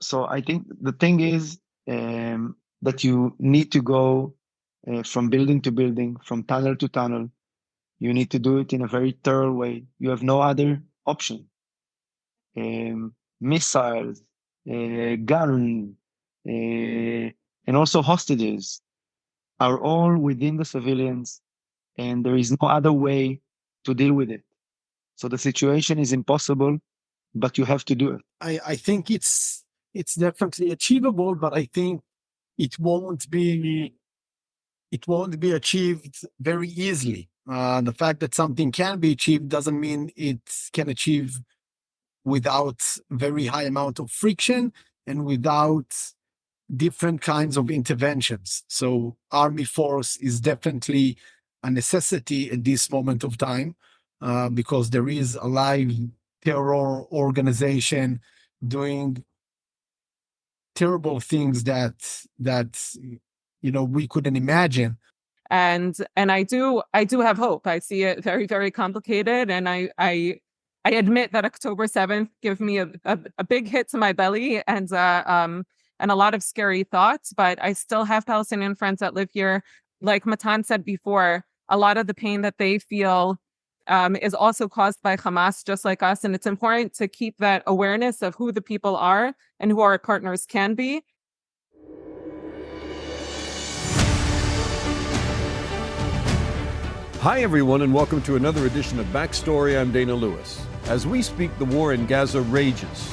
So I think the thing is that you need to go from building to building, from tunnel to tunnel. You need to do it in a very thorough way. You have no other option. Missiles, guns, and also hostages are all within the civilians, and there is no other way to deal with it. So the situation is impossible, but you have to do it. I think it's definitely achievable, but I think it won't be achieved very easily. The fact that something can be achieved doesn't mean it can achieve without very high amount of friction and without different kinds of interventions. So army force is definitely a necessity at this moment of time, because there is a live terror organization doing terrible things that we couldn't imagine. And I do have hope. I see it very, very complicated, and I admit that October 7th gave me a big hit to my belly and a lot of scary thoughts. But I still have Palestinian friends that live here. Like Matan said before, a lot of the pain that they feel is also caused by Hamas, just like us. And it's important to keep that awareness of who the people are and who our partners can be. Hi, everyone, and welcome to another edition of Backstory. I'm Dana Lewis. As we speak, the war in Gaza rages.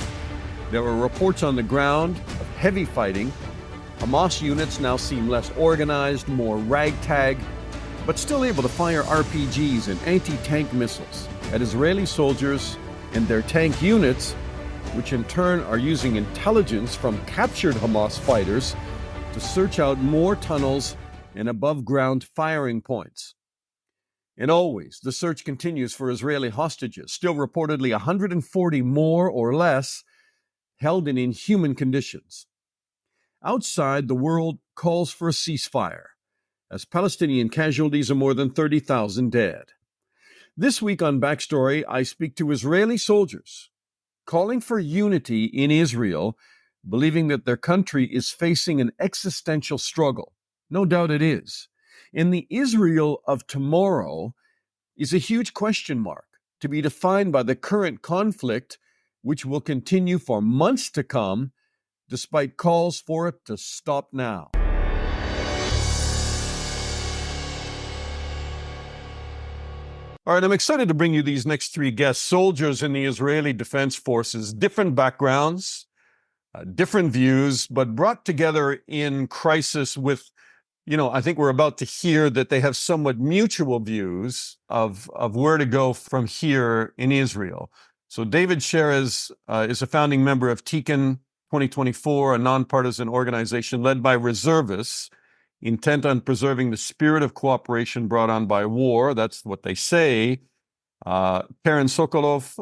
There are reports on the ground of heavy fighting. Hamas units now seem less organized, more ragtag, but still able to fire RPGs and anti-tank missiles at Israeli soldiers and their tank units, which in turn are using intelligence from captured Hamas fighters to search out more tunnels and above-ground firing points. And always, the search continues for Israeli hostages, still reportedly 140 more or less, held in inhuman conditions. Outside, the world calls for a ceasefire, as Palestinian casualties are more than 30,000 dead. This week on Backstory, I speak to Israeli soldiers calling for unity in Israel, believing that their country is facing an existential struggle. No doubt it is. And the Israel of tomorrow is a huge question mark to be defined by the current conflict, which will continue for months to come, despite calls for it to stop now. All right, I'm excited to bring you these next three guests, soldiers in the Israeli Defense Forces, different backgrounds, different views, but brought together in crisis with, I think we're about to hear that they have somewhat mutual views of where to go from here in Israel. So David Sherez is a founding member of TIKUN 2024, a nonpartisan organization led by reservists intent on preserving the spirit of cooperation brought on by war. That's what they say. Kerin Sokolov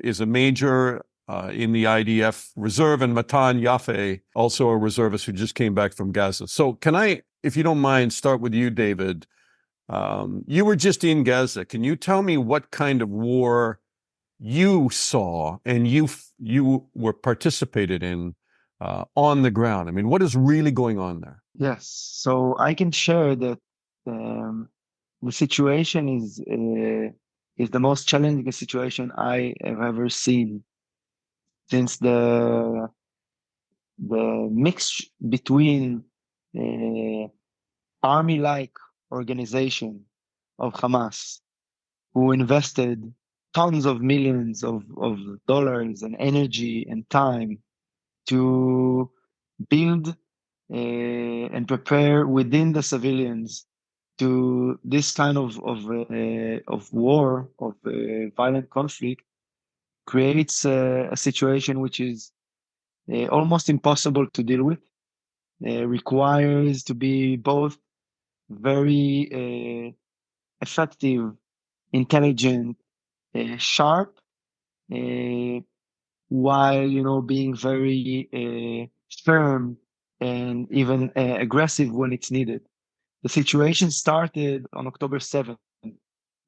is a major in the IDF reserve, and Matan Yaffe, also a reservist who just came back from Gaza. So can I, if you don't mind, start with you, David? You were just in Gaza. Can you tell me what kind of war you saw and you were participated in on the ground? I mean, what is really going on there? Yes, so I can share that the situation is the most challenging situation I have ever seen since the mix between army-like organization of Hamas, who invested tons of millions of dollars and energy and time to build and prepare within the civilians to this kind of war, of violent conflict, creates a situation which is almost impossible to deal with. Requires to be both very effective, intelligent, sharp, while being very firm and even aggressive when it's needed. The situation started on October 7th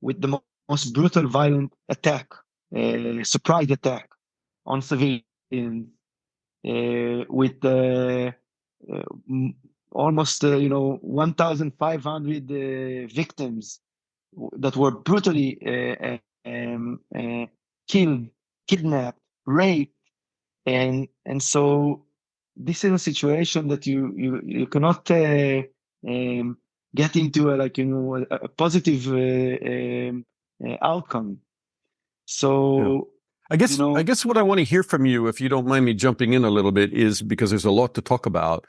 with the most brutal, violent attack, surprise attack on civilians with almost 1,500 victims that were brutally killed, kidnapped, raped, and so this is a situation that you cannot get into a positive outcome. So I guess what I want to hear from you, if you don't mind me jumping in a little bit, is because there's a lot to talk about.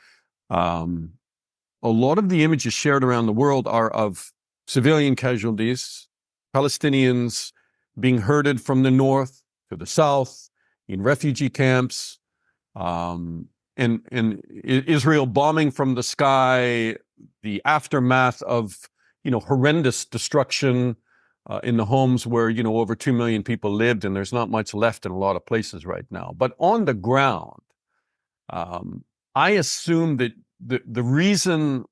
A lot of the images shared around the world are of civilian casualties, Palestinians being herded from the north to the south in refugee camps, and Israel bombing from the sky, the aftermath of horrendous destruction in the homes where over 2 million people lived, and there's not much left in a lot of places right now. But on the ground, I assume that the reason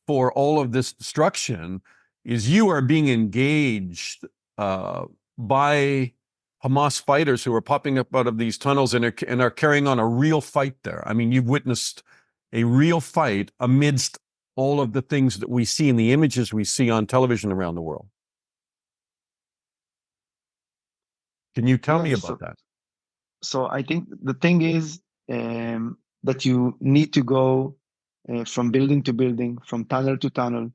for all of this destruction is you are being engaged by Hamas fighters who are popping up out of these tunnels and are carrying on a real fight there. I mean, you've witnessed a real fight amidst all of the things that we see in the images we see on television around the world. Can you tell me about that? So I think the thing is that you need to go from building to building, from tunnel to tunnel.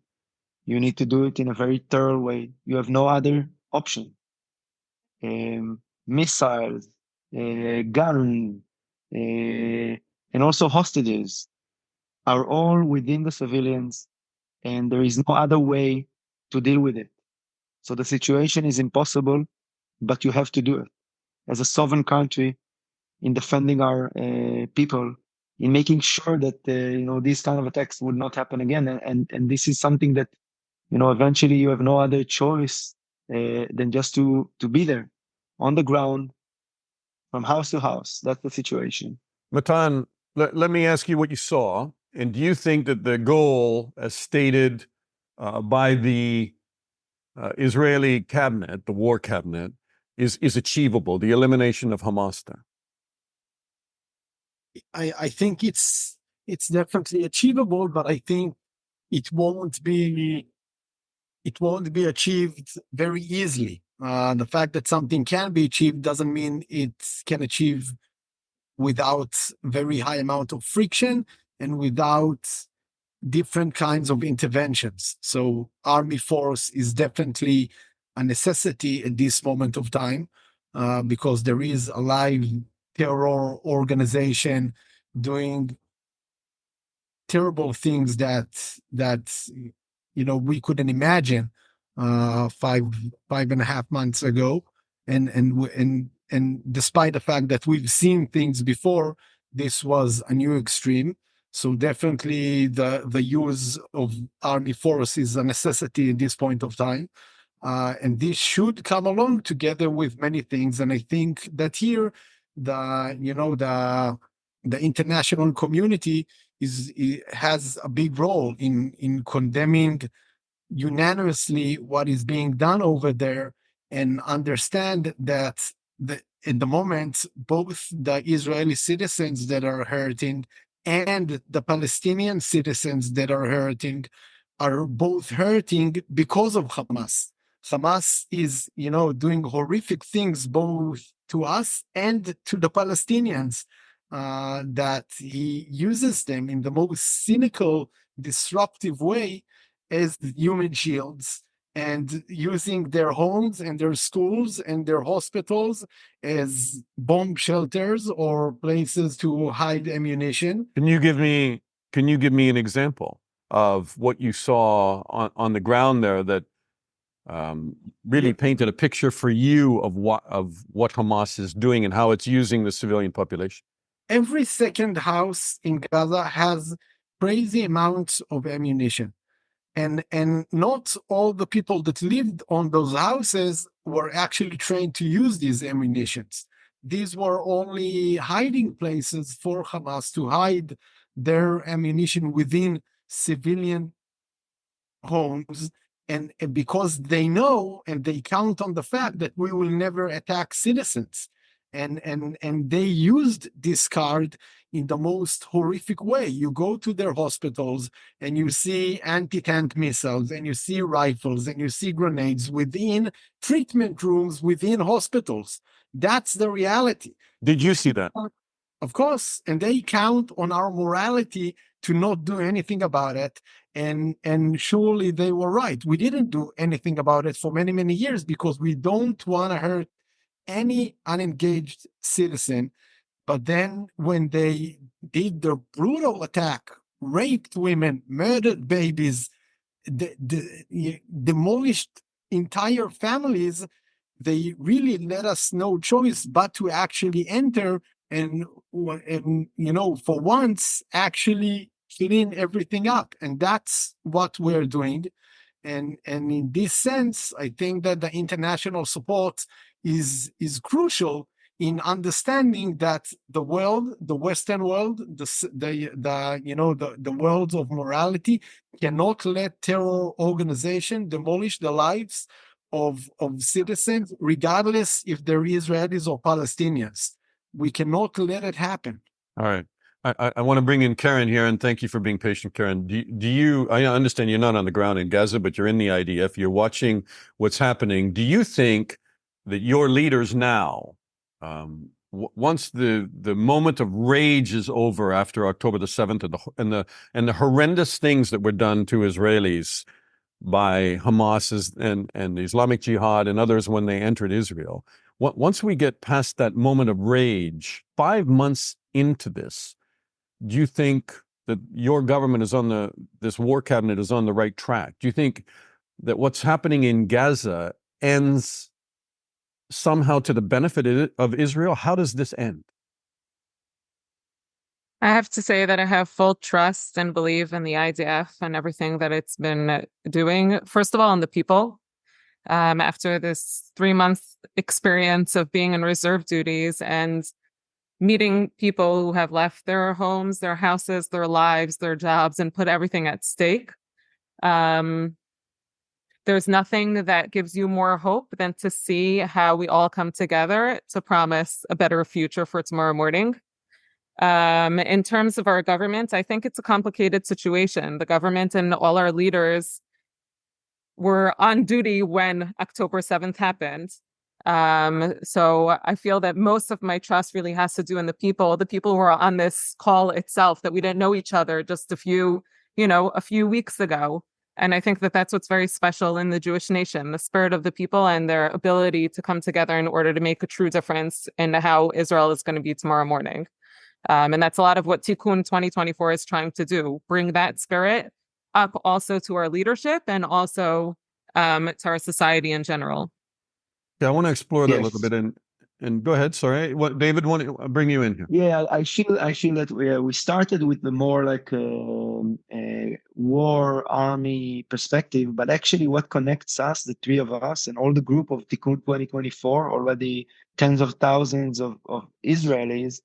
You need to do it in a very thorough way. You have no other option. Missiles, gun, and also hostages are all within the civilians, and there is no other way to deal with it. So the situation is impossible, but you have to do it as a sovereign country in defending our people, in making sure that these kind of attacks would not happen again. And this is something that eventually you have no other choice than just to be there on the ground from house to house. That's the situation. Matan, let me ask you what you saw. And do you think that the goal, as stated by the Israeli cabinet, the war cabinet, is achievable, the elimination of Hamas there? I think it's definitely achievable, but I think it won't be achieved very easily. The fact that something can be achieved doesn't mean it can achieve without very high amount of friction and without different kinds of interventions. So army force is definitely a necessity at this moment of time because there is a live terror organization doing terrible things that we couldn't imagine 5.5 months ago, and despite the fact that we've seen things before, this was a new extreme. So definitely the use of army force is a necessity at this point of time. And this should come along together with many things. And I think that here, the international community has a big role in condemning unanimously what is being done over there, and understand that at the moment, both the Israeli citizens that are hurting and the Palestinian citizens that are both hurting because of Hamas. Hamas is, doing horrific things both to us and to the Palestinians, that he uses them in the most cynical, disruptive way as human shields, and using their homes and their schools and their hospitals as bomb shelters or places to hide ammunition. Can you give me an example of what you saw on the ground there that really painted a picture for you of what Hamas is doing and how it's using the civilian population? Every second house in Gaza has crazy amounts of ammunition. And not all the people that lived on those houses were actually trained to use these ammunitions. These were only hiding places for Hamas to hide their ammunition within civilian homes. And because they know and they count on the fact that we will never attack citizens. and they used this card in the most horrific way. You go to their hospitals and you see anti-tank missiles and you see rifles and you see grenades within treatment rooms within hospitals. That's the reality. Did you see that? Of course, and they count on our morality to not do anything about it. And surely they were right. We didn't do anything about it for many, many years because we don't want to hurt any unengaged citizen. But then when they did the brutal attack, raped women, murdered babies, demolished entire families, they really let us no choice but to actually enter and for once actually clean everything up. And that's what we're doing. And in this sense, I think that the international support is crucial in understanding that the world, the Western world, the world of morality cannot let terror organization demolish the lives of citizens, regardless if they're Israelis or Palestinians. We cannot let it happen. All right. I want to bring in Kerin here, and thank you for being patient, Kerin. Do you, I understand you're not on the ground in Gaza, but you're in the IDF, you're watching what's happening. Do you think that your leaders now, once the moment of rage is over after October the 7th and the horrendous things that were done to Israelis by Hamas and the Islamic Jihad and others when they entered Israel, once we get past that moment of rage, 5 months into this, do you think that your government is this war cabinet is on the right track? Do you think that what's happening in Gaza ends somehow to the benefit of Israel? How does this end? I have to say that I have full trust and believe in the IDF and everything that it's been doing. First of all, in the people. After this 3-month experience of being in reserve duties and meeting people who have left their homes, their houses, their lives, their jobs, and put everything at stake. There's nothing that gives you more hope than to see how we all come together to promise a better future for tomorrow morning. In terms of our government, I think it's a complicated situation. The government and all our leaders were on duty when October 7th happened. So I feel that most of my trust really has to do in the people who are on this call itself, that we didn't know each other just a few weeks ago. And I think that that's what's very special in the Jewish nation, the spirit of the people and their ability to come together in order to make a true difference in how Israel is going to be tomorrow morning. And that's a lot of what TIKUN 2024 is trying to do, bring that spirit up also to our leadership and also to our society in general. Yeah, I want to explore that a little bit and go ahead. Sorry, David, want to bring you in here? Yeah, I feel that we started with the more like war army perspective, but actually what connects us, the three of us and all the group of TIKUN 2024, already tens of thousands of Israelis,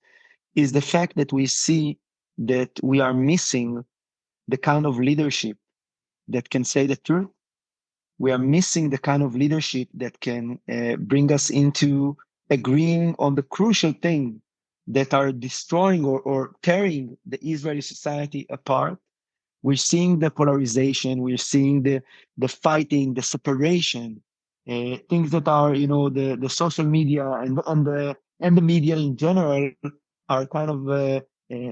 is the fact that we see that we are missing the kind of leadership that can say the truth. We are missing the kind of leadership that can bring us into agreeing on the crucial things that are destroying or tearing the Israeli society apart. We're seeing the polarization. We're seeing the fighting, the separation, things that are, the social media and the media in general are kind of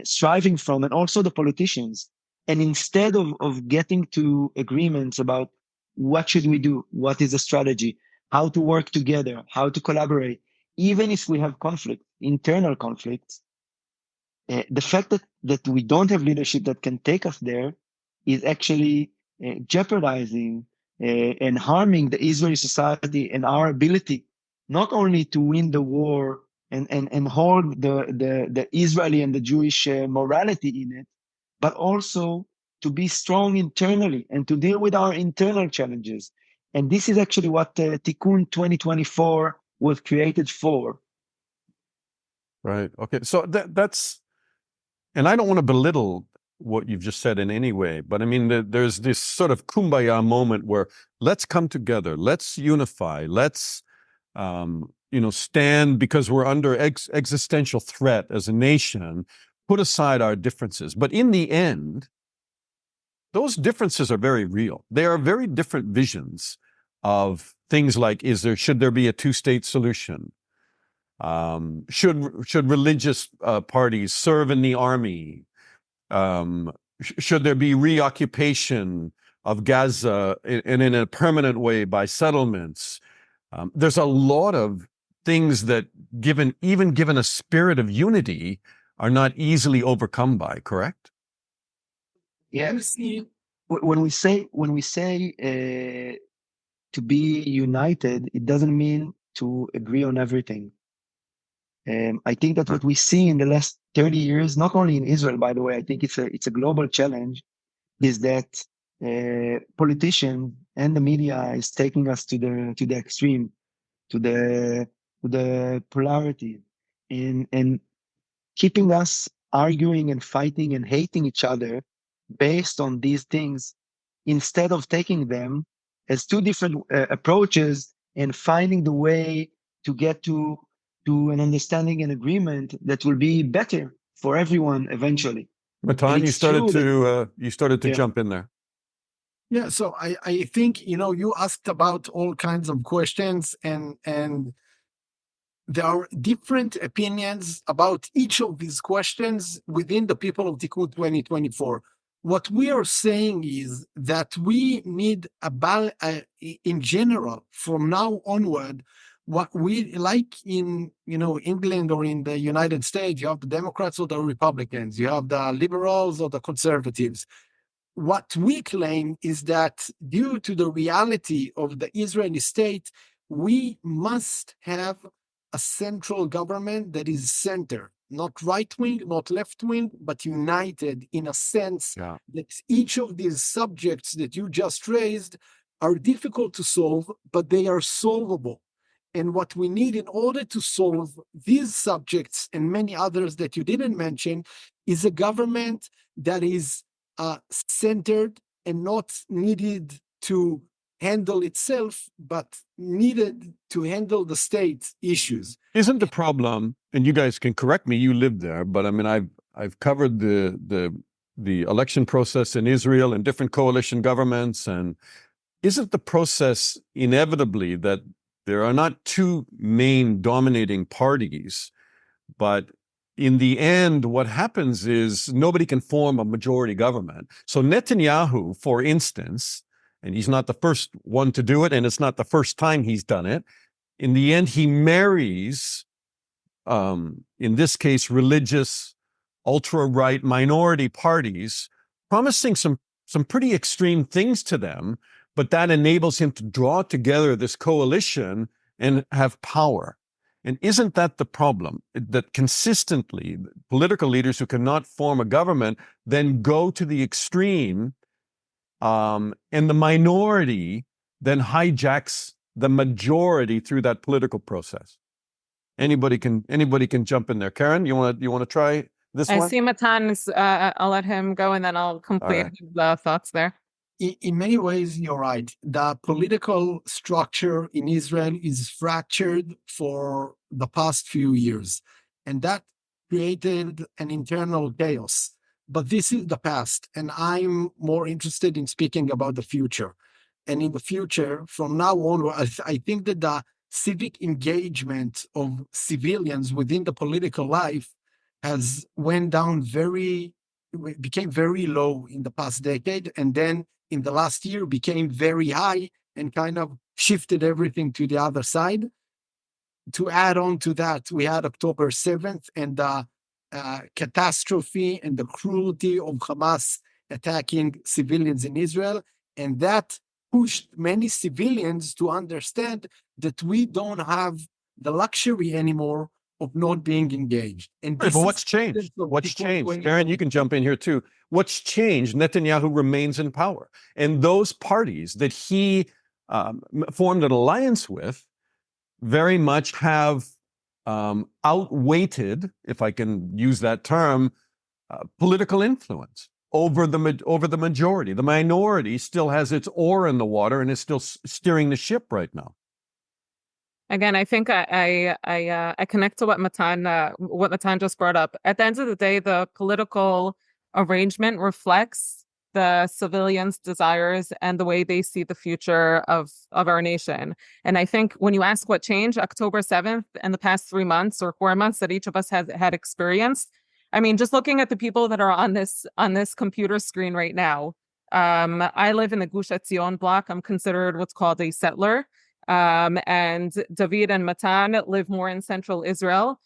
striving from, and also the politicians. And instead of getting to agreements about what should we do, what is the strategy, how to work together, how to collaborate, even if we have conflict, internal conflicts, the fact that we don't have leadership that can take us there is actually jeopardizing and harming the Israeli society and our ability not only to win the war and hold the Israeli and the Jewish morality in it, but also to be strong internally and to deal with our internal challenges. And this is actually what TIKUN 2024 was created for. Right. Okay. So that's, and I don't want to belittle what you've just said in any way, but I mean, there's this sort of kumbaya moment where let's come together, let's unify, let's, stand because we're under existential threat as a nation, put aside our differences. But in the end, those differences are very real. They are very different visions of things like, should there be a two-state solution? Should religious parties serve in the army? Should there be reoccupation of Gaza and in a permanent way by settlements? There's a lot of things that, even given a spirit of unity, are not easily overcome by, correct? Yes. When we say to be united, it doesn't mean to agree on everything. I think that what we see in the last 30 years, not only in Israel, by the way, I think it's a global challenge, is that politicians and the media is taking us to the extreme, to the polarity, and keeping us arguing and fighting and hating each other based on these things, instead of taking them as two different approaches and finding the way to get to an understanding and agreement that will be better for everyone eventually. Matan, you started to Yeah. jump in there. Yeah, so I think, you asked about all kinds of questions, and there are different opinions about each of these questions within the people of TIKUN 2024. What we are saying is that we need in general, from now onward, what we like in England or in the United States, you have the Democrats or the Republicans, you have the liberals or the conservatives. What we claim is that due to the reality of the Israeli state, we must have a central government that is centered, not right-wing, not left-wing, but united in a sense that each of these subjects that you just raised are difficult to solve, but they are solvable. And what we need in order to solve these subjects and many others that you didn't mention is a government that is centered and not needed to handle itself, but needed to handle the state issues. Isn't the problem, and you guys can correct me, you live there, but I mean, I've covered the election process in Israel and different coalition governments, and isn't the process inevitably that there are not two main dominating parties, but in the end, what happens is nobody can form a majority government. So Netanyahu, for instance, and he's not the first one to do it, and it's not the first time he's done it, in the end, he marries, in this case, religious, ultra-right minority parties, promising some pretty extreme things to them, but that enables him to draw together this coalition and have power. And isn't that the problem? That consistently political leaders who cannot form a government then go to the extreme, and the minority then hijacks the majority through that political process. Anybody can jump in there. Kerin, you want to try this one? I see Matan's, I'll let him go and then I'll complete the thoughts there. In many ways, you're right. The political structure in Israel is fractured for the past few years, and that created an internal chaos. But this is the past, and I'm more interested in speaking about the future. And in the future, from now on, I think that the civic engagement of civilians within the political life has became very low in the past decade, and then in the last year became very high and kind of shifted everything to the other side. To add on to that, we had October 7th and the catastrophe and the cruelty of Hamas attacking civilians in Israel. And that pushed many civilians to understand that we don't have the luxury anymore of not being engaged. And but what's changed? What's changed? Kerin, you can jump in here too. What's changed? Netanyahu remains in power. And those parties that he formed an alliance with very much have outweighted, if I can use that term, political influence over the majority. The minority still has its oar in the water and is still steering the ship right now. Again, I think I connect to what Matan just brought up. At the end of the day, the political arrangement reflects the civilians' desires and the way they see the future of our nation. And I think when you ask what changed October 7th and the past 3 months or 4 months that each of us has had experienced, I mean, just looking at the people that are on this computer screen right now. I live in the Gush Etzion block. I'm considered what's called a settler. And David and Matan live more in central Israel.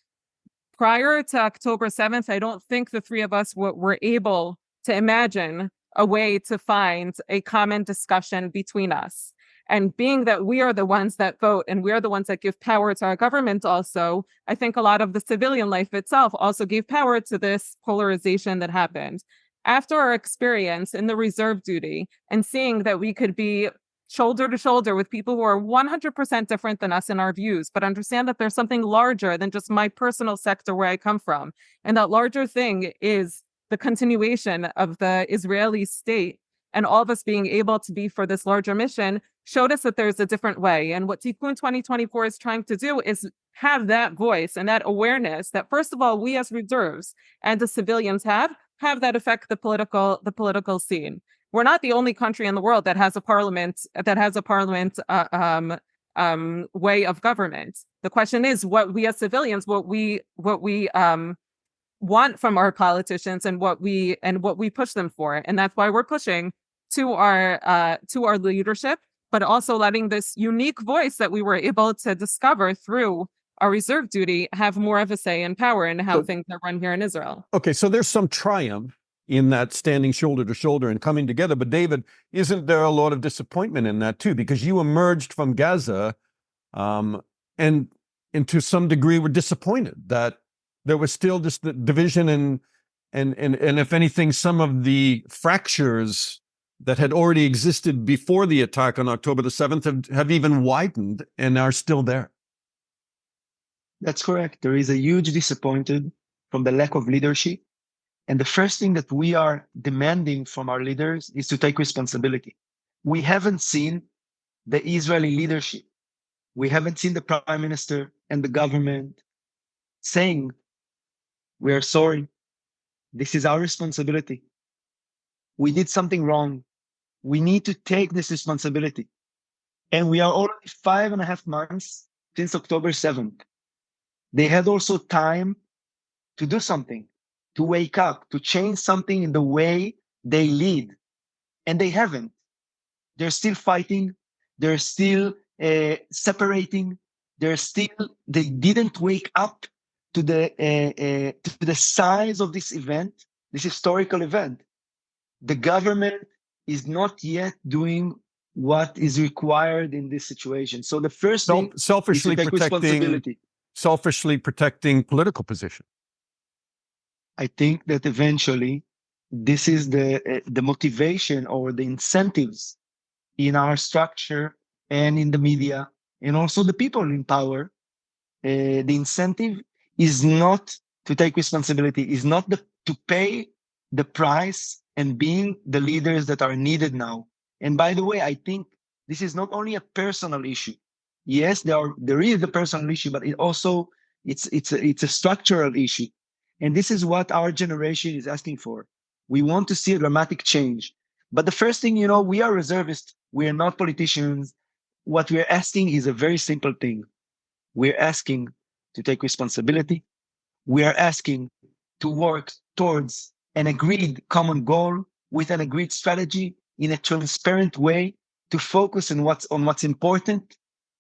Prior to October 7th, I don't think the three of us were able to imagine a way to find a common discussion between us. And being that we are the ones that vote and we are the ones that give power to our government also, I think a lot of the civilian life itself also gave power to this polarization that happened. After our experience in the reserve duty and seeing that we could be shoulder to shoulder with people who are 100% different than us in our views, but understand that there's something larger than just my personal sector where I come from. And that larger thing is the continuation of the Israeli state, and all of us being able to be for this larger mission showed us that there's a different way. And what TIKUN 2024 is trying to do is have that voice and that awareness that, first of all, we as reserves and the civilians have that affect the political scene. We're not the only country in the world that has a parliament way of government. The question is what we as civilians, what we want from our politicians and what we push them for. And that's why we're pushing to our leadership, but also letting this unique voice that we were able to discover through our reserve duty have more of a say and power in how things are run here in Israel. Okay, so there's some triumph in that standing shoulder to shoulder and coming together. But David, isn't there a lot of disappointment in that too? Because you emerged from Gaza and to some degree were disappointed that there was still just the division and if anything, some of the fractures that had already existed before the attack on October the 7th have even widened and are still there. That's correct. There is a huge disappointment from the lack of leadership. And the first thing that we are demanding from our leaders is to take responsibility. We haven't seen the Israeli leadership. We haven't seen the prime minister and the government saying, we are sorry. This is our responsibility. We did something wrong. We need to take this responsibility. And we are already 5.5 months since October 7th. They had also time to do something, to wake up, to change something in the way they lead. And they haven't. They're still fighting. They're still separating. They didn't wake up to the size of this event, this historical event. The government is not yet doing what is required in this situation. So the first thing is to take responsibility. Selfishly protecting political position. I think that eventually this is the motivation or the incentives in our structure and in the media and also the people in power. The incentive is not to take responsibility, is not to pay the price and being the leaders that are needed now. And by the way, I think this is not only a personal issue. Yes, there is a personal issue, but it's a structural issue. And this is what our generation is asking for. We want to see a dramatic change. But the first thing, we are reservists. We are not politicians. What we're asking is a very simple thing. We're asking to take responsibility. We are asking to work towards an agreed common goal with an agreed strategy in a transparent way to focus on what's important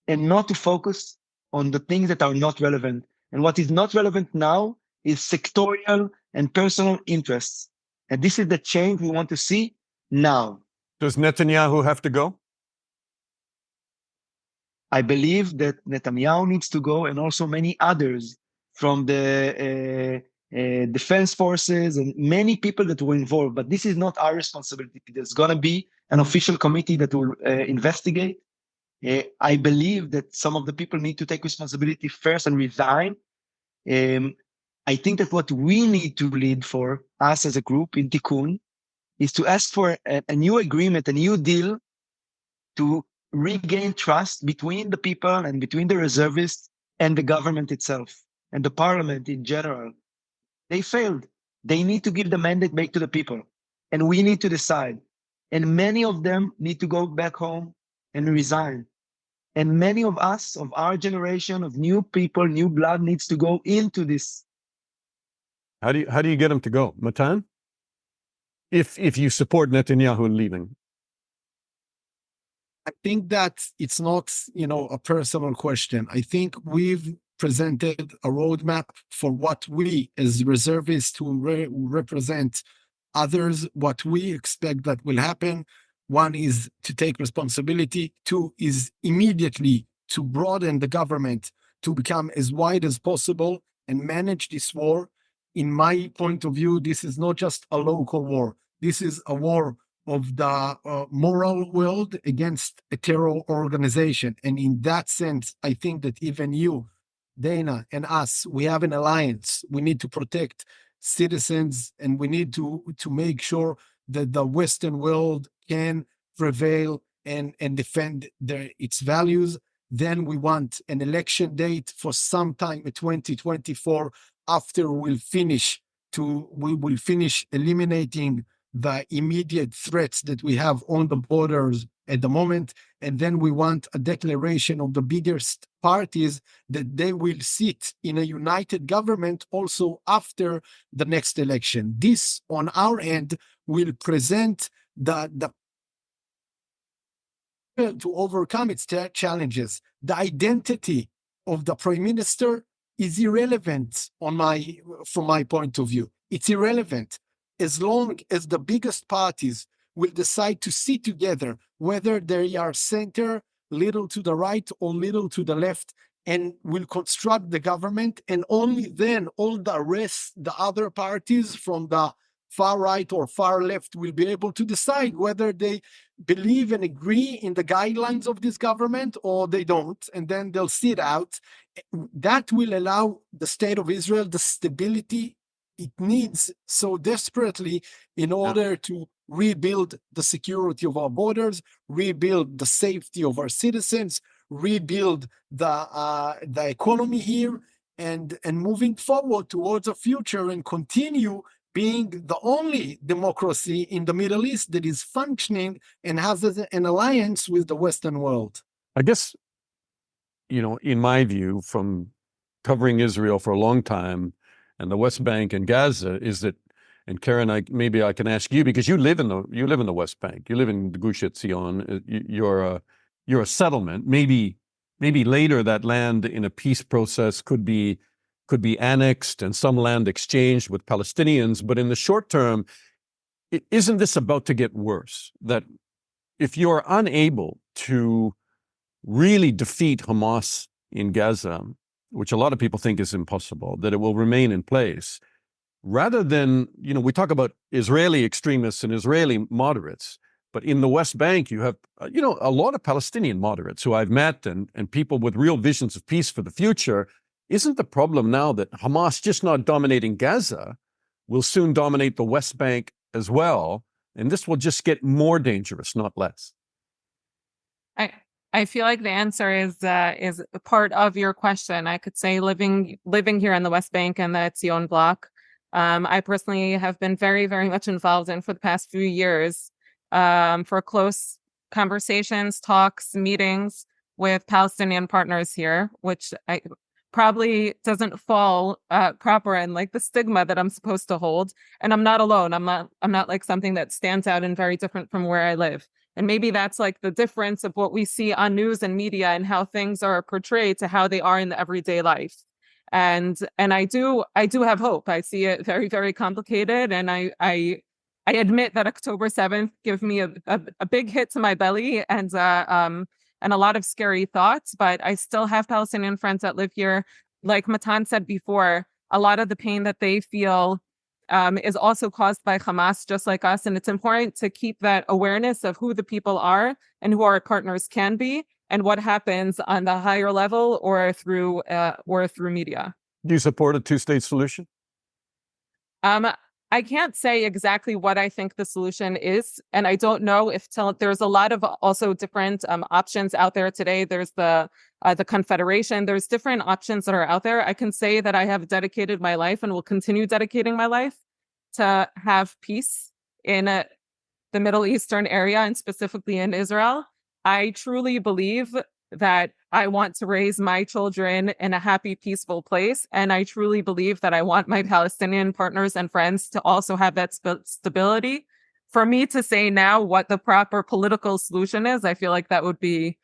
and not to focus on the things that are not relevant. And what is not relevant now is sectorial and personal interests. And this is the change we want to see now. Does Netanyahu have to go? I believe that Netanyahu needs to go, and also many others from the defense forces and many people that were involved. But this is not our responsibility. There's going to be an official committee that will investigate. I believe that some of the people need to take responsibility first and resign. I think that what we need to lead for us as a group in TIKUN is to ask for a new agreement, a new deal to regain trust between the people and between the reservists and the government itself and the parliament in general. They failed. They need to give the mandate back to the people. And we need to decide. And many of them need to go back home and resign. And many of us, of our generation, of new people, new blood, needs to go into this. How do you get them to go, Matan? If you support Netanyahu leaving, I think that it's not, a personal question. I think we've presented a roadmap for what we as reservists who represent others, what we expect that will happen. One is to take responsibility. Two is immediately to broaden the government to become as wide as possible and manage this war. In my point of view, this is not just a local war. This is a war of the moral world against a terror organization. And in that sense, I think that even you, Dana, and us, we have an alliance. We need to protect citizens, and we need to make sure that the Western world can prevail and defend its values. Then we want an election date for sometime in 2024 after we will finish eliminating the immediate threats that we have on the borders at the moment. And then we want a declaration of the biggest parties that they will sit in a united government also after the next election. This, on our end, will present the to overcome its challenges. The identity of the prime minister is irrelevant from my point of view. It's irrelevant. As long as the biggest parties will decide to sit together, whether they are center, little to the right or little to the left, and will construct the government, and only then all the rest, the other parties from the far right or far left will be able to decide whether they believe and agree in the guidelines of this government or they don't, and then they'll sit out. That will allow the state of Israel the stability it needs so desperately in order to rebuild the security of our borders, rebuild the safety of our citizens, rebuild the economy here, and moving forward towards a future and continue being the only democracy in the Middle East that is functioning and has an alliance with the Western world. I guess, in my view, from covering Israel for a long time and the West Bank and Gaza, is that, and Kerin, maybe I can ask you, because you live in the West Bank, you live in the Gush Etzion, you're a settlement. Maybe later that land in a peace process could be annexed and some land exchanged with Palestinians. But in the short term, isn't this about to get worse? That if you're unable to really defeat Hamas in Gaza, which a lot of people think is impossible, that it will remain in place, rather than, we talk about Israeli extremists and Israeli moderates, but in the West Bank, you have, a lot of Palestinian moderates who I've met and people with real visions of peace for the future. Isn't the problem now that Hamas, just not dominating Gaza, will soon dominate the West Bank as well? And this will just get more dangerous, not less. I feel like the answer is part of your question. I could say living here in the West Bank and the Etzion block, I personally have been very, very much involved in for the past few years for close conversations, talks, meetings with Palestinian partners here, which I probably doesn't fall proper in like the stigma that I'm supposed to hold. And I'm not alone. I'm not like something that stands out and very different from where I live. And maybe that's like the difference of what we see on news and media and how things are portrayed to how they are in the everyday life. And I do have hope. I see it very, very complicated. And I admit that October 7th gave me a big hit to my belly and a lot of scary thoughts, but I still have Palestinian friends that live here. Like Matan said before, a lot of the pain that they feel is also caused by Hamas, just like us. And it's important to keep that awareness of who the people are and who our partners can be and what happens on the higher level or through media. Do you support a two-state solution? I can't say exactly what I think the solution is, and I don't know if there's a lot of also different options out there today. There's the Confederation. There's different options that are out there. I can say that I have dedicated my life and will continue dedicating my life to have peace in the Middle Eastern area and specifically in Israel. I truly believe that I want to raise my children in a happy, peaceful place. And I truly believe that I want my Palestinian partners and friends to also have that stability. For me to say now what the proper political solution is, I feel like that would be,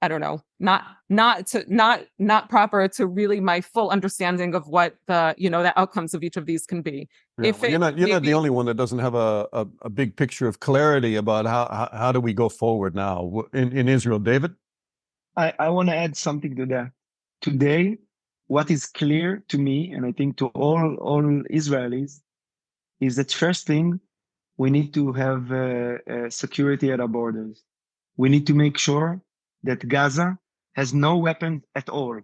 I don't know, not proper to really my full understanding of what the outcomes of each of these can be. Yeah, well, you're not the only one that doesn't have a big picture of clarity about how do we go forward now in Israel. David? I want to add something to that. Today, what is clear to me, and I think to all Israelis, is that first thing, we need to have security at our borders. We need to make sure that Gaza has no weapons at all.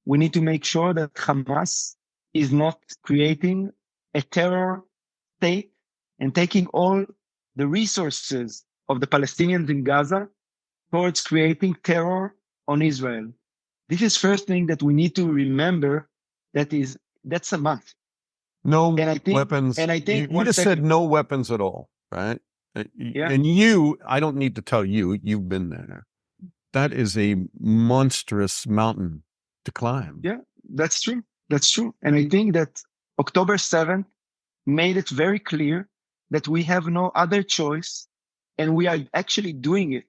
We need to make sure that Hamas is not creating a terror state and taking all the resources of the Palestinians in Gaza towards creating terror on Israel. This is first thing that we need to remember. That's a must. No And I think, weapons. And I think you just said no weapons at all, right? Yeah. And I don't need to tell you, you've been there. That is a monstrous mountain to climb. Yeah, that's true. That's true. And I think that October 7th made it very clear that we have no other choice, and we are actually doing it.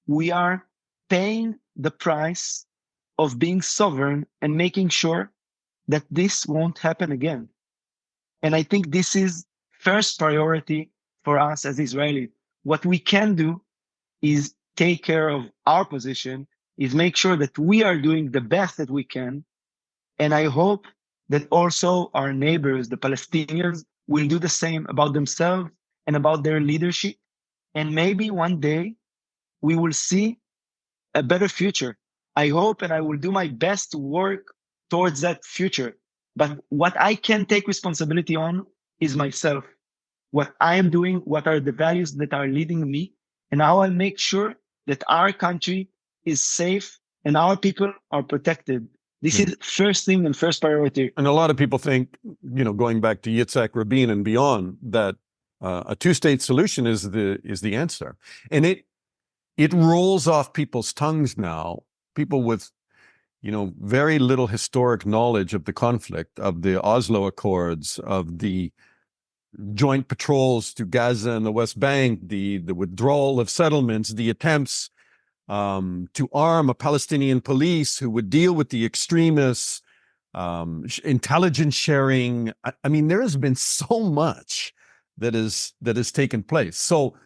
We are paying the price of being sovereign and making sure that this won't happen again. And I think this is first priority for us as Israelis. What we can do is take care of our position, is make sure that we are doing the best that we can. And I hope that also our neighbors, the Palestinians, will do the same about themselves and about their leadership. And maybe one day we will see a better future. I hope and I will do my best to work towards that future. But what I can take responsibility on is myself. What I am doing, what are the values that are leading me, and how I make sure that our country is safe and our people are protected. This is first thing and first priority. And a lot of people think, going back to Yitzhak Rabin and beyond, that a two-state solution is the answer. And it rolls off people's tongues now. People with, very little historic knowledge of the conflict, of the Oslo Accords, of the joint patrols to Gaza and the West Bank, the withdrawal of settlements, the attempts to arm a Palestinian police who would deal with the extremists, intelligence sharing. I mean, there has been so much that has taken place. So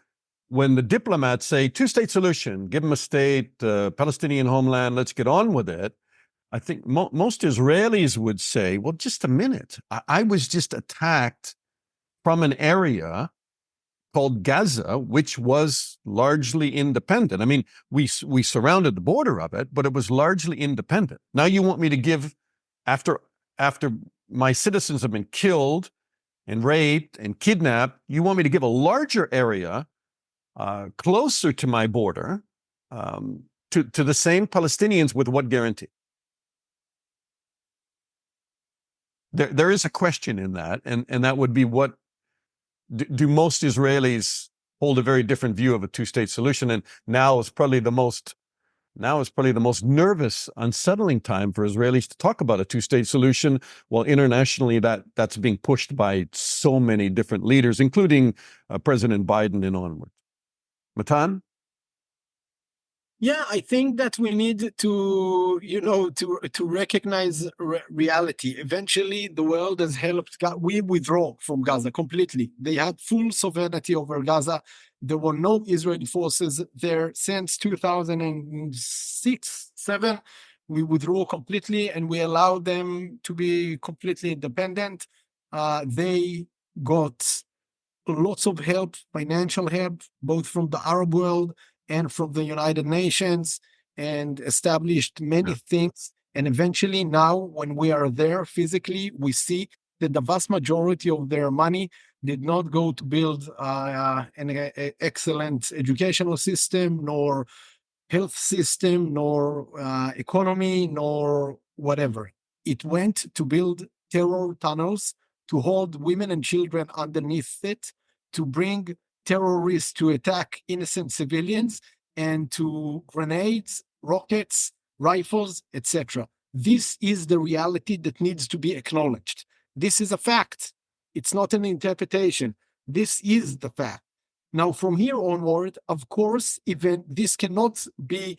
when the diplomats say two-state solution, give them a state, Palestinian homeland, let's get on with it, I think most Israelis would say, well, just a minute. I was just attacked from an area called Gaza, which was largely independent. I mean, we surrounded the border of it, but it was largely independent. Now you want me to give, after my citizens have been killed and raped and kidnapped, you want me to give a larger area closer to my border to the same Palestinians with what guarantee? There is a question in that, and that would be what do most Israelis hold a very different view of a two-state solution? And now is probably the most nervous, unsettling time for Israelis to talk about a two-state solution, while internationally that's being pushed by so many different leaders, including President Biden and onward. Matan? Yeah, I think that we need to, to recognize reality. Eventually, the world has helped. We withdraw from Gaza completely. They had full sovereignty over Gaza. There were no Israeli forces there since 2006, 2007. We withdrew completely, and we allowed them to be completely independent. They got lots of help, financial help, both from the Arab world and from the United Nations, and established many things. And eventually now, when we are there physically, we see that the vast majority of their money did not go to build an excellent educational system, nor health system, nor economy, nor whatever. It went to build terror tunnels, to hold women and children underneath it, to bring terrorists to attack innocent civilians, and to grenades, rockets, rifles, etc. This is the reality that needs to be acknowledged. This is a fact. It's not an interpretation. This is the fact. Now, from here onward, of course, even this cannot be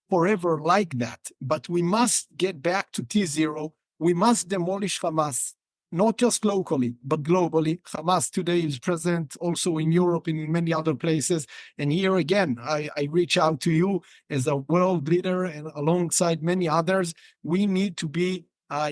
forever like that, but we must get back to T0. We must demolish Hamas, not just locally, but globally. Hamas today is present also in Europe and in many other places. And here again, I reach out to you as a world leader, and alongside many others, we need to be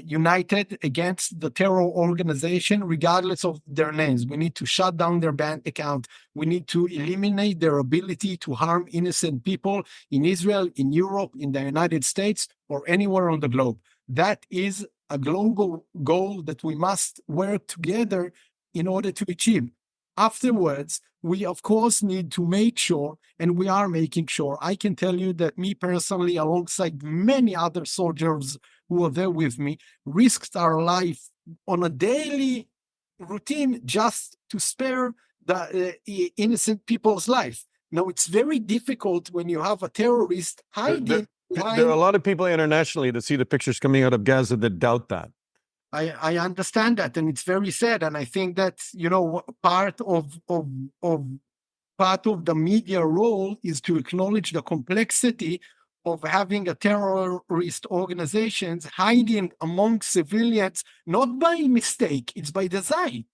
united against the terror organization, regardless of their names. We need to shut down their bank account. We need to eliminate their ability to harm innocent people in Israel, in Europe, in the United States, or anywhere on the globe. That is a global goal that we must work together in order to achieve. Afterwards, we of course need to make sure, and we are making sure. I can tell you that me personally, alongside many other soldiers who are there with me, risked our life on a daily routine just to spare the innocent people's life. Now, it's very difficult when you have a terrorist hiding. There are a lot of people internationally that see the pictures coming out of Gaza that doubt that. I understand that, and it's very sad. And I think that, you know, part of the media role is to acknowledge the complexity of having a terrorist organizations hiding among civilians, not by mistake, it's by design.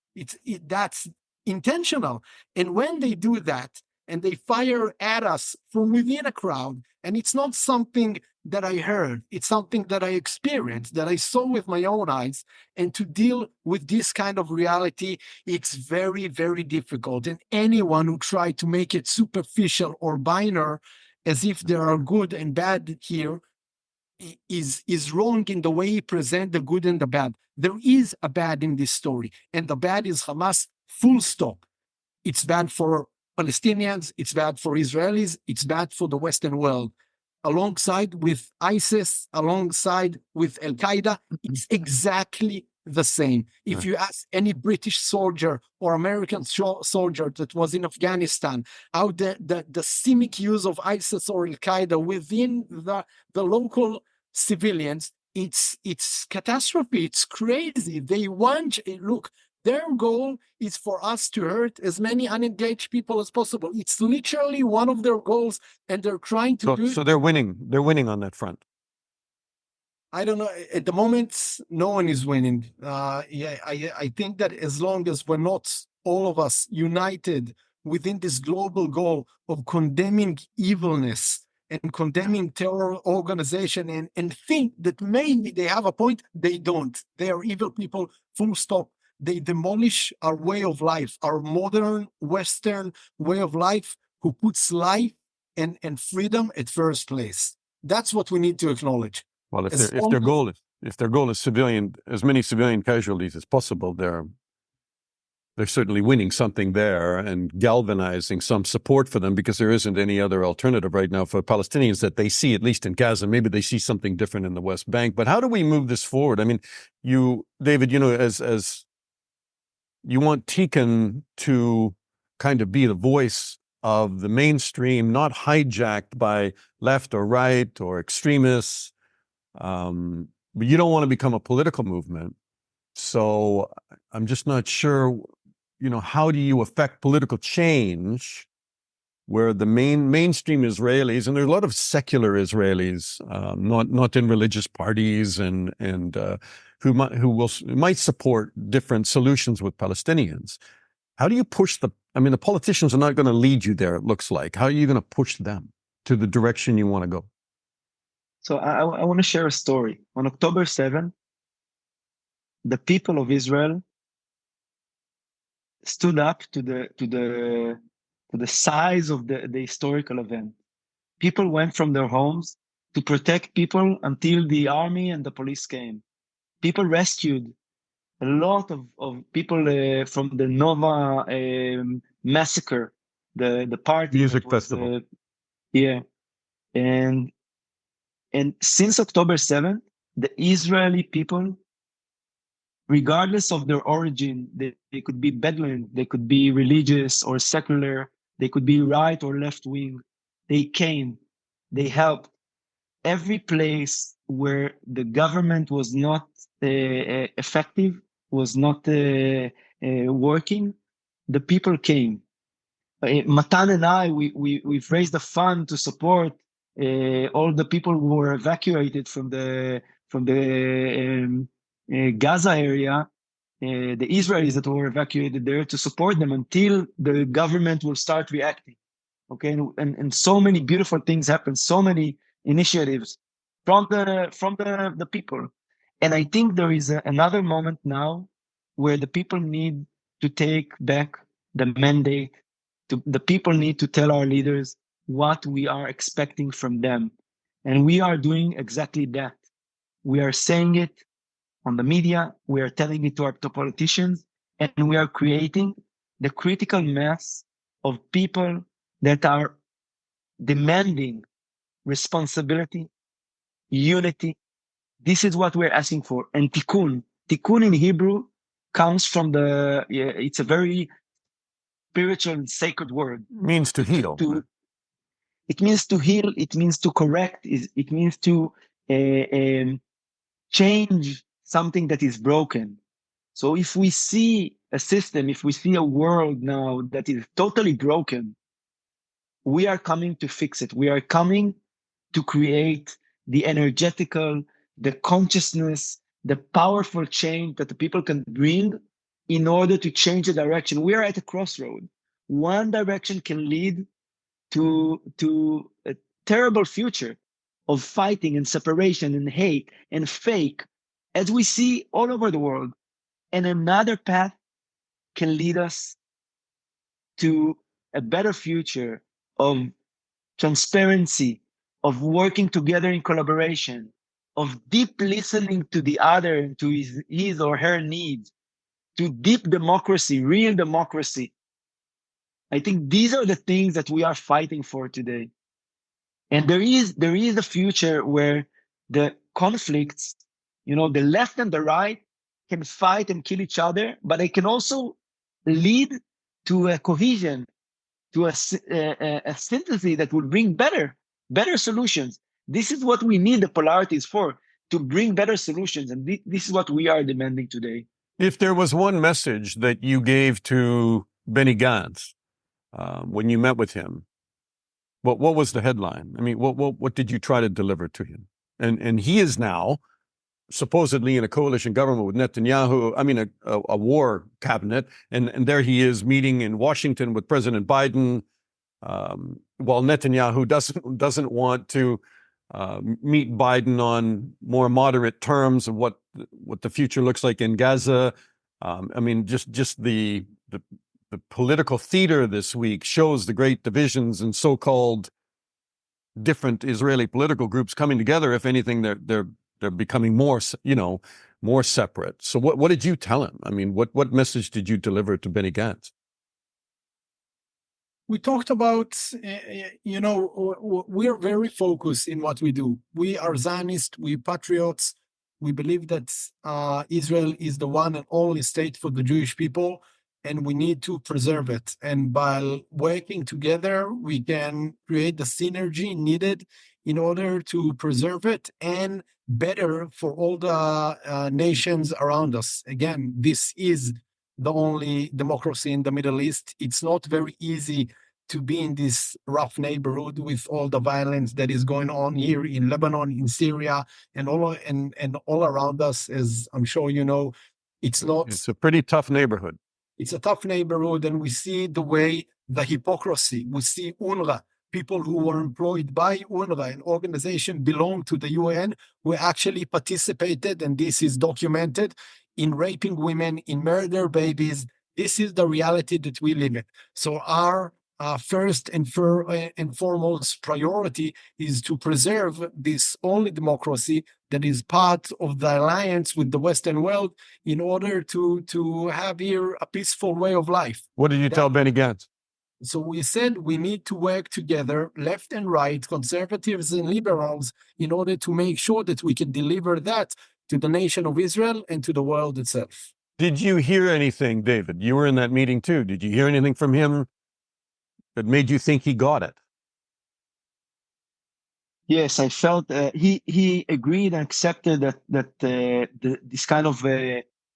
That's intentional. And when they do that, and they fire at us from within a crowd, and it's not something that I heard, it's something that I experienced, that I saw with my own eyes, and to deal with this kind of reality, it's very, very difficult. And anyone who tried to make it superficial or binary, as if there are good and bad here, is wrong in the way he presents the good and the bad. There is a bad in this story, and the bad is Hamas, full stop. It's bad for Palestinians, it's bad for Israelis, it's bad for the Western world. Alongside with ISIS, alongside with Al Qaeda, it's exactly the same. If you ask any British soldier or American soldier that was in Afghanistan, how the cynic use of ISIS or Al Qaeda within the local civilians, it's catastrophe. It's crazy. They want, look, their goal is for us to hurt as many unengaged people as possible. It's literally one of their goals, and they're trying to do it. So they're winning. They're winning on that front. I don't know. At the moment, no one is winning. I think that as long as we're not, all of us, united within this global goal of condemning evilness and condemning terror organization and think that maybe they have a point, they don't. They are evil people, full stop. They demolish our way of life, our modern Western way of life, who puts life and freedom at first place. That's what we need to acknowledge. Well, if their goal is civilian, as many civilian casualties as possible, they're certainly winning something there and galvanizing some support for them, because there isn't any other alternative right now for Palestinians that they see, at least in Gaza. Maybe they see something different in the West Bank. But how do we move this forward? I mean, David, you know, as you want TIKUN to kind of be the voice of the mainstream, not hijacked by left or right or extremists. But you don't want to become a political movement. So I'm just not sure, you know, how do you affect political change where the mainstream Israelis, and there's a lot of secular Israelis, not in religious parties, and who might support different solutions with Palestinians. How do you push the politicians are not going to lead you there, it looks like. How are you going to push them to the direction you want to go? So I want to share a story. On October 7th, the people of Israel stood up to the size of the historical event. People went from their homes to protect people until the army and the police came. People rescued a lot of people from the Nova massacre, the party Music that was, festival. yeah. And since October 7th, the Israeli people, regardless of their origin, they could be Bedouin, they could be religious or secular, they could be right or left wing. They came, they helped. Every place where the government was not effective, was not working, the people came. Matan and I, we've raised a fund to support all the people who were evacuated from the Gaza area, the Israelis that were evacuated there, to support them until the government will start reacting. Okay, and so many beautiful things happen, so many initiatives from the people, and I think there is another moment now where the people need to take back the mandate. The people need to tell our leaders what we are expecting from them, and we are doing exactly that. We are saying it on the media, we are telling it to our politicians, and we are creating the critical mass of people that are demanding responsibility, unity. This is what we're asking for. And tikkun in Hebrew comes from it's a very spiritual and sacred word. Means to heal. It means to heal, it means to correct, it means to change something that is broken. So if we see a system, if we see a world now that is totally broken, we are coming to fix it. We are coming to create the energetical, the consciousness, the powerful change that the people can bring in order to change the direction. We are at a crossroad. One direction can lead to a terrible future of fighting and separation and hate and fake, as we see all over the world. And another path can lead us to a better future of transparency, of working together in collaboration, of deep listening to the other and to his or her needs, to deep democracy, real democracy. I think these are the things that we are fighting for today. And there is a future where the conflicts, the left and the right can fight and kill each other, but they can also lead to a cohesion, to a synthesis that will bring better solutions. This is what we need the polarities for, to bring better solutions. And this is what we are demanding today. If there was one message that you gave to Benny Gantz when you met with him, what was the headline? I mean, what did you try to deliver to him? And he is now supposedly in a coalition government with Netanyahu, a war cabinet, and there he is meeting in Washington with President Biden, while Netanyahu doesn't want to meet Biden on more moderate terms of what the future looks like in Gaza. Just the political theater this week shows the great divisions and so-called different Israeli political groups coming together. If anything, they're becoming more separate. So what did you tell him? I mean, what message did you deliver to Benny Gantz? We talked about, we're very focused in what we do. We are Zionists, we patriots. We believe that Israel is the one and only state for the Jewish people, and we need to preserve it. And by working together, we can create the synergy needed in order to preserve it and better for all the nations around us. Again, this is the only democracy in the Middle East. It's not very easy to be in this rough neighborhood with all the violence that is going on here in Lebanon, in Syria, and all around us. As I'm sure you know, it's a pretty tough neighborhood. It's a tough neighborhood, and we see the way the hypocrisy. We see UNRWA, people who were employed by UNRWA, an organization belong to the UN, who actually participated, and this is documented, in raping women, in murder babies. This is the reality that we live in. So our first and foremost priority is to preserve this only democracy that is part of the alliance with the Western world in order to have here a peaceful way of life. What did you tell Benny Gantz? So we said we need to work together, left and right, conservatives and liberals, in order to make sure that we can deliver that to the nation of Israel and to the world itself. Did you hear anything, David? You were in that meeting too. Did you hear anything from him that made you think he got it? Yes, I felt he agreed and accepted that this kind of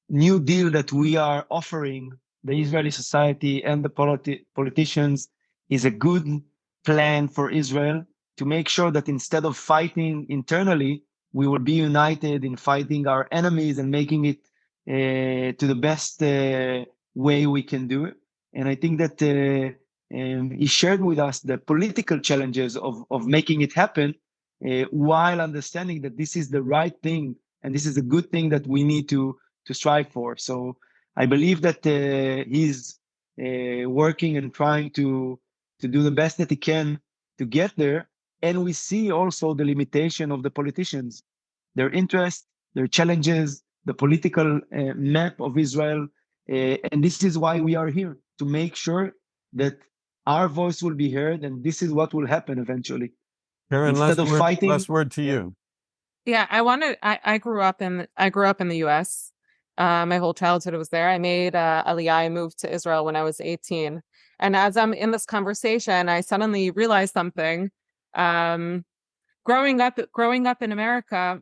new deal that we are offering the Israeli society and the politicians is a good plan for Israel to make sure that instead of fighting internally, we will be united in fighting our enemies and making it to the best way we can do it. And I think that he shared with us the political challenges of making it happen, while understanding that this is the right thing and this is a good thing that we need to strive for. So I believe that he's working and trying to do the best that he can to get there. And we see also the limitation of the politicians, their interests, their challenges, the political map of Israel. And this is why we are here, to make sure that our voice will be heard, and this is what will happen eventually. Kerin, Instead of fighting. last word to you. Yeah, I grew up in the US. My whole childhood was there. I made Aliyah. I moved to Israel when I was 18. And as I'm in this conversation, I suddenly realized something. Growing up in America,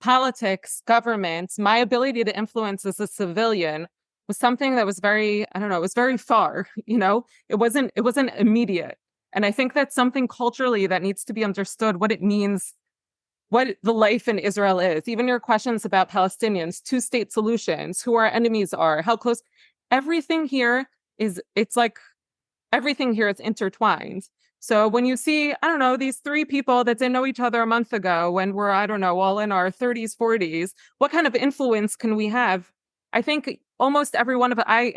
politics, government, my ability to influence as a civilian was something that was very, I don't know, it was very far, it wasn't immediate. And I think that's something culturally that needs to be understood, what it means, what the life in Israel is. Even your questions about Palestinians, two-state solutions, who our enemies are, how close, everything here is intertwined. So when you see, I don't know, these three people that didn't know each other a month ago, when we're, I don't know, all in our 30s, 40s, what kind of influence can we have? I think almost every one of I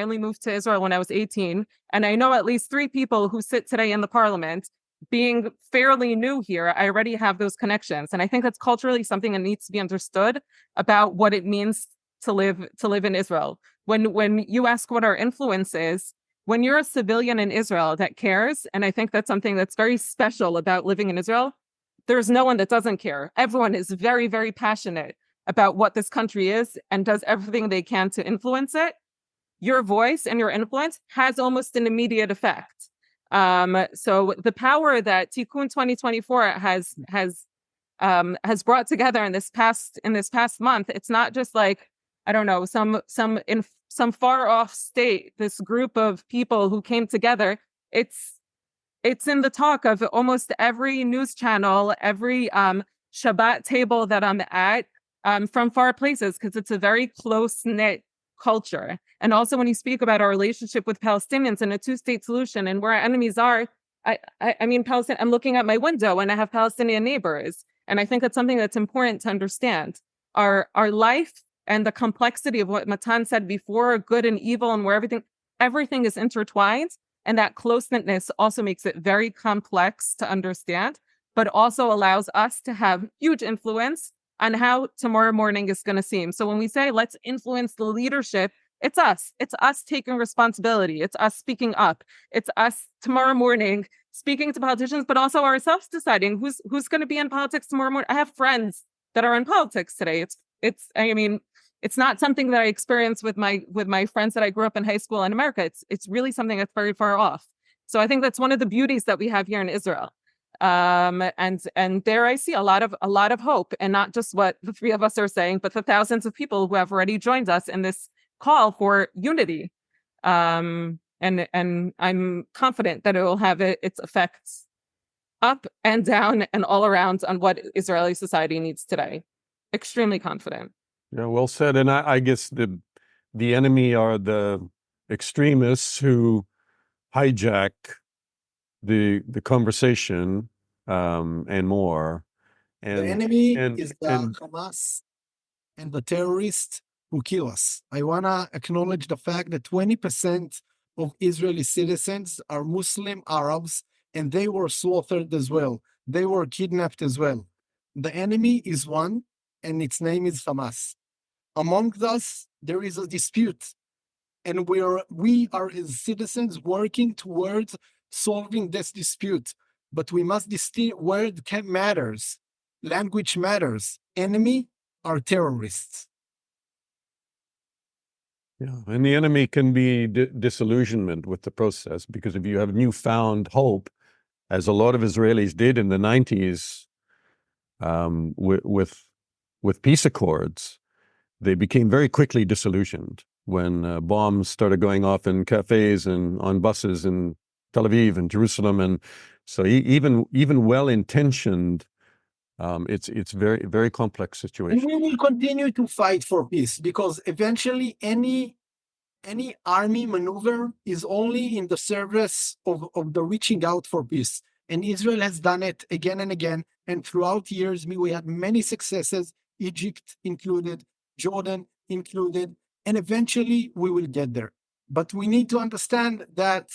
only moved to Israel when I was 18, and I know at least three people who sit today in the parliament. Being fairly new here, I already have those connections. And I think that's culturally something that needs to be understood about what it means to live in Israel. When you ask what our influence is, when you're a civilian in Israel that cares, and I think that's something that's very special about living in Israel, there's no one that doesn't care. Everyone is very, very passionate about what this country is and does everything they can to influence it. Your voice and your influence has almost an immediate effect. So the power that TIKUN 2024 has brought together in this past month, it's not just like, I don't know, some far off state, this group of people who came together. It's in the talk of almost every news channel, every Shabbat table that I'm at, from far places, because it's a very close-knit culture. And also when you speak about our relationship with Palestinians and a two-state solution and where our enemies are, I mean, Palestine, I'm looking at my window and I have Palestinian neighbors. And I think that's something that's important to understand. Our life and the complexity of what Matan said before, good and evil, and where everything is intertwined. And that close-knitness also makes it very complex to understand, but also allows us to have huge influence on how tomorrow morning is going to seem. So when we say, let's influence the leadership, it's us. It's us taking responsibility. It's us speaking up. It's us tomorrow morning speaking to politicians, but also ourselves deciding who's going to be in politics tomorrow morning. I have friends that are in politics today. It's not something that I experienced with my friends that I grew up in high school in America. It's really something that's very far off. So I think that's one of the beauties that we have here in Israel. And there I see a lot of hope, and not just what the three of us are saying, but the thousands of people who have already joined us in this call for unity. And I'm confident that it will have its effects up and down and all around on what Israeli society needs today. Extremely confident. Yeah, well said. And I guess the enemy are the extremists who hijack the conversation and more. And the enemy is the Hamas and the terrorists who kill us. I want to acknowledge the fact that 20% of Israeli citizens are Muslim Arabs, and they were slaughtered as well. They were kidnapped as well. The enemy is one, and its name is Hamas. Among us, there is a dispute, and we are as citizens working towards solving this dispute. But we must distinguish word matters, language matters. Enemy are terrorists. Yeah, and the enemy can be disillusionment with the process, because if you have newfound hope, as a lot of Israelis did in the 90s with peace accords, they became very quickly disillusioned when bombs started going off in cafes and on buses in Tel Aviv and Jerusalem. And so even well-intentioned, it's very, very complex situation. And we will continue to fight for peace, because eventually any army maneuver is only in the service of the reaching out for peace. And Israel has done it again and again. And throughout years, we had many successes, Egypt included, Jordan included, and eventually we will get there. But we need to understand that,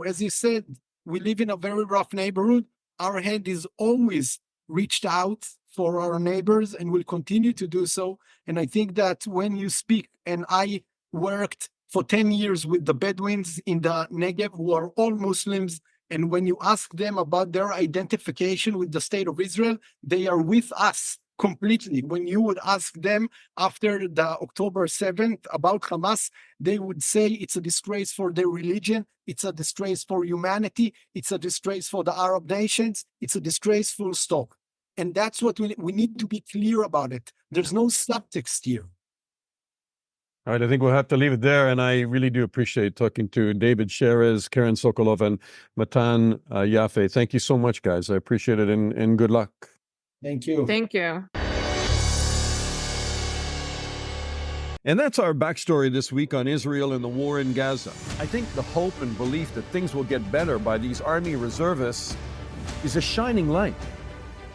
as you said, we live in a very rough neighborhood. Our hand is always reached out for our neighbors and will continue to do so. And I think that when you speak, and I worked for 10 years with the Bedouins in the Negev, who are all Muslims, and when you ask them about their identification with the state of Israel, they are with us completely. When you would ask them after the October 7th about Hamas, they would say it's a disgrace for their religion, it's a disgrace for humanity, it's a disgrace for the Arab nations, it's a disgrace, full stop. And that's what we need to be clear about it. There's no subtext here. All right, I think we'll have to leave it there, and I really do appreciate talking to David Sherez, Kerin, Sokolov, and Matan, Yaffe. Thank you so much, guys. I appreciate it, and good luck. Thank you. Thank you. And that's our backstory this week on Israel and the war in Gaza. I think the hope and belief that things will get better by these army reservists is a shining light.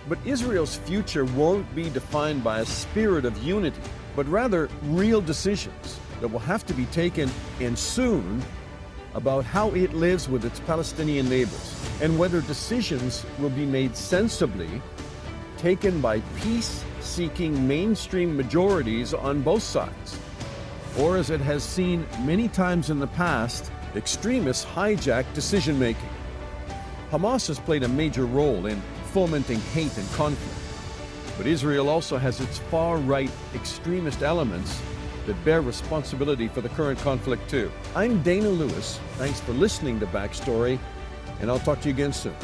But Israel's future won't be defined by a spirit of unity, but rather real decisions that will have to be taken, and soon, about how it lives with its Palestinian neighbors, and whether decisions will be made sensibly, taken by peace-seeking mainstream majorities on both sides, or, as it has seen many times in the past, extremists hijack decision-making. Hamas has played a major role in fomenting hate and conflict, but Israel also has its far-right extremist elements that bear responsibility for the current conflict too. I'm Dana Lewis. Thanks for listening to Backstory, and I'll talk to you again soon.